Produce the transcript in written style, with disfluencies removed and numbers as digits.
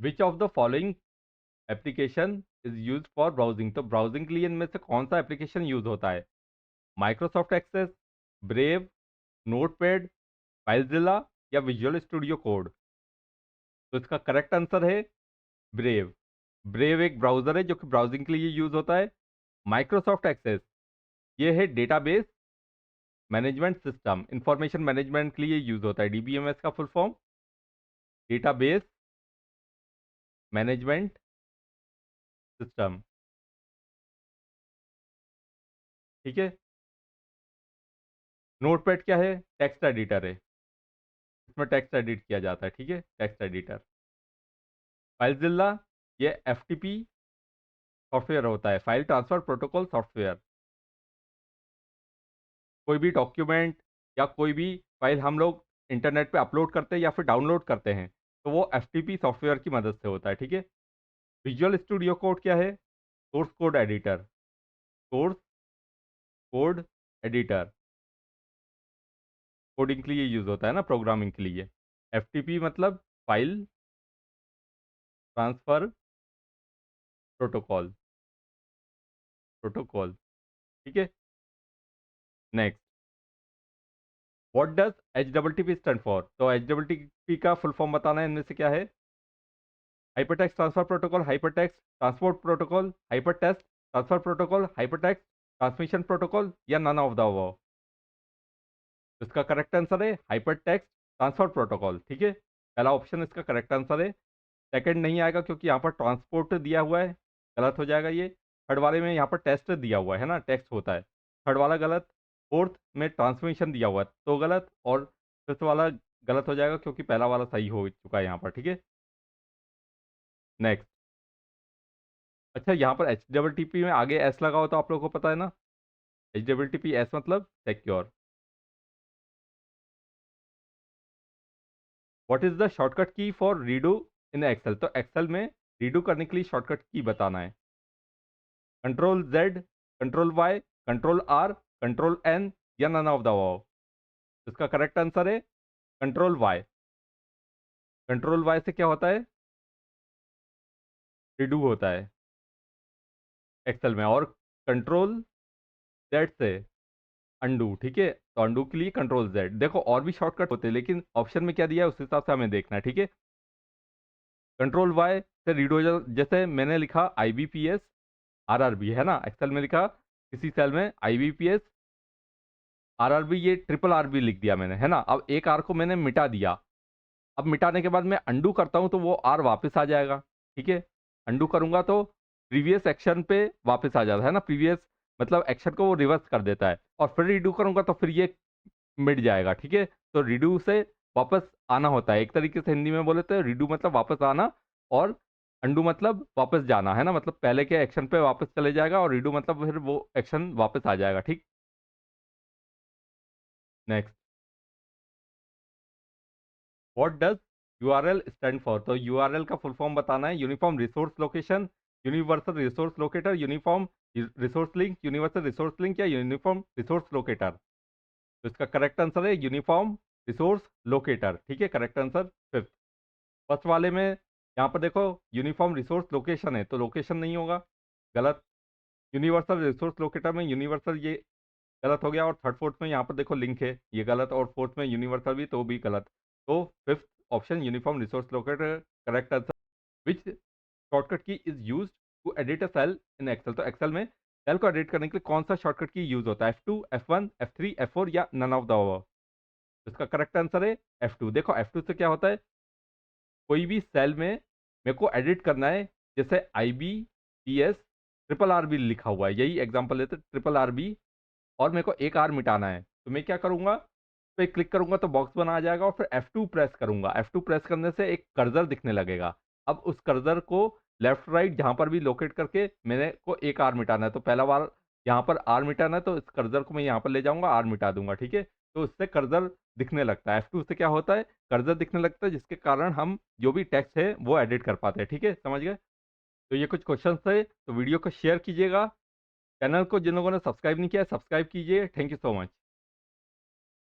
Which of the following application is use for browsing. तो browsing के लिए इनमें से कौन सा एप्लीकेशन यूज होता है? माइक्रोसॉफ्ट एक्सेस, ब्रेव, नोटपैड, फाइलजिला या विजुअल स्टूडियो कोड। तो इसका करेक्ट आंसर है ब्रेव। ब्रेव एक ब्राउजर है जो कि ब्राउजिंग के लिए यूज होता है। माइक्रोसॉफ्ट एक्सेस ये है database management system, information management के लिए यूज होता है। डीबीएमएस का full form database management system. ठीक है। नोटपैड क्या है? टेक्स्ट एडिटर है, इसमें टेक्स्ट एडिट किया जाता है। ठीक है, टेक्स्ट एडिटर। फाइलजिला ये एफटीपी सॉफ्टवेयर होता है, फाइल ट्रांसफर प्रोटोकॉल सॉफ्टवेयर। कोई भी डॉक्यूमेंट या कोई भी फाइल हम लोग इंटरनेट पे अपलोड करते हैं या फिर डाउनलोड करते हैं तो वो एफटीपी सॉफ्टवेयर की मदद से होता है। ठीक है। विजुअल स्टूडियो कोड क्या है? Source code editor. Source code editor coding के लिए यूज होता है ना, प्रोग्रामिंग के लिए। एफटीपी मतलब फाइल ट्रांसफर प्रोटोकॉल, प्रोटोकॉल। ठीक है। Next, what does H double T P stand for? तो एच डबल टी पी का फुल फॉर्म बताना है, इनमें से क्या है? Hypertext transfer protocol, hypertext transport protocol, hypertext transfer protocol, hypertext transmission protocol या नन ऑफ द अबव। इसका करेक्ट आंसर है हाइपरटेक्स्ट ट्रांसफर प्रोटोकॉल। ठीक है, पहला ऑप्शन इसका करेक्ट आंसर है। सेकंड नहीं आएगा क्योंकि यहाँ पर ट्रांसपोर्ट दिया हुआ है, गलत हो जाएगा ये। थर्ड वाले में यहाँ पर टेस्ट दिया हुआ है ना, टेक्स्ट होता है, थर्ड वाला गलत। फोर्थ में ट्रांसमिशन दिया हुआ है तो गलत, और फिफ्थ वाला गलत हो जाएगा क्योंकि पहला वाला सही हो चुका है यहाँ पर। ठीक है। नेक्स्ट, अच्छा यहाँ पर एच डबल टी पी में आगे एस लगा हो तो आप लोगों को पता है ना, H double T P S मतलब secure. What is the shortcut key for redo in Excel? तो एक्सेल में रीडू करने के लिए शॉर्टकट की बताना है। Control Z, control Y, control R, control N या नन ऑफ द अबव। इसका करेक्ट आंसर है कंट्रोल वाई। कंट्रोल वाई से क्या होता है? रीडू होता है एक्सेल में। और कंट्रोल जेड से अंडू। ठीक है, तो अंडू के लिए कंट्रोल जेड। देखो और भी शॉर्टकट होते हैं लेकिन ऑप्शन में क्या दिया है उस हिसाब से हमें देखना है। ठीक है। कंट्रोल वाई से रीडो, जैसे मैंने लिखा IBPS RRB है ना, एक्सेल में लिखा किसी सेल में IBPS RRB, ये ट्रिपल RB लिख दिया मैंने, है ना। अब एक आर को मैंने मिटा दिया। अब मिटाने के बाद मैं अंडू करता हूं तो वो आर वापस आ जाएगा। ठीक है, अंडू करूंगा तो प्रीवियस एक्शन पे वापस आ जाता है ना, प्रीवियस मतलब एक्शन को वो रिवर्स कर देता है। और फिर रीडू करूंगा तो फिर ये मिट जाएगा। ठीक है, तो रीडू से वापस आना होता है, एक तरीके से हिंदी में बोले तो रीडू मतलब वापस आना, और अंडू मतलब वापस जाना, है ना, मतलब पहले के एक्शन पे वापस चले जाएगा और रीडू मतलब फिर वो एक्शन वापस आ जाएगा। ठीक। Next, what does URL stand for? तो यूआरएल का फुल फॉर्म बताना है। Uniform resource location, universal resource locator, uniform resource link, universal resource link या यूनिफॉर्म रिसोर्स लोकेटर। तो इसका करेक्ट आंसर है यूनिफॉर्म रिसोर्स लोकेटर। ठीक है, करेक्ट आंसर फिफ्थ। फर्स्ट वाले में यहाँ पर देखो यूनिफॉर्म रिसोर्स लोकेशन है तो लोकेशन नहीं होगा, गलत। यूनिवर्सल रिसोर्स लोकेटर में यूनिवर्सल ये गलत हो गया। और थर्ड फोर्थ में यहाँ पर देखो लिंक है, ये गलत। और फोर्थ में यूनिवर्सल भी तो भी गलत। तो fifth option uniform resource locator correct answer. Which shortcut key is use to edit a cell in Excel? तो एक्सेल में सेल को एडिट करने के लिए कौन सा शॉर्टकट की यूज होता है? F2, F1, F3, F4 या नन ऑफ द अबव। इसका करेक्ट आंसर है F2। देखो F2 से क्या होता है, कोई भी सेल में मेरे को एडिट करना है, जैसे IBPS ट्रिपल RB लिखा हुआ है, यही एग्जांपल लेते ट्रिपल RB, और मेरे को एक आर मिटाना है तो मैं क्या करूंगा, पे क्लिक करूंगा तो बॉक्स बना आ जाएगा और फिर F2 प्रेस करूंगा। F2 प्रेस करने से एक कर्सर दिखने लगेगा। अब उस कर्सर को लेफ्ट राइट जहां पर भी लोकेट करके मैंने को एक आर मिटाना है, तो पहला बार यहाँ पर आर मिटाना है तो इस कर्सर को मैं यहाँ पर ले जाऊंगा, आर मिटा दूंगा। ठीक है, तो इससे कर्सर दिखने लगता है। F2 से क्या होता है, कर्सर दिखने लगता है जिसके कारण हम जो भी टेक्स्ट है वो एडिट कर पाते हैं। ठीक है, समझ गए। तो ये कुछ क्वेश्चन थे, तो वीडियो को शेयर कीजिएगा। चैनल को जिन लोगों ने सब्सक्राइब नहीं किया है सब्सक्राइब कीजिए। Thank you so much.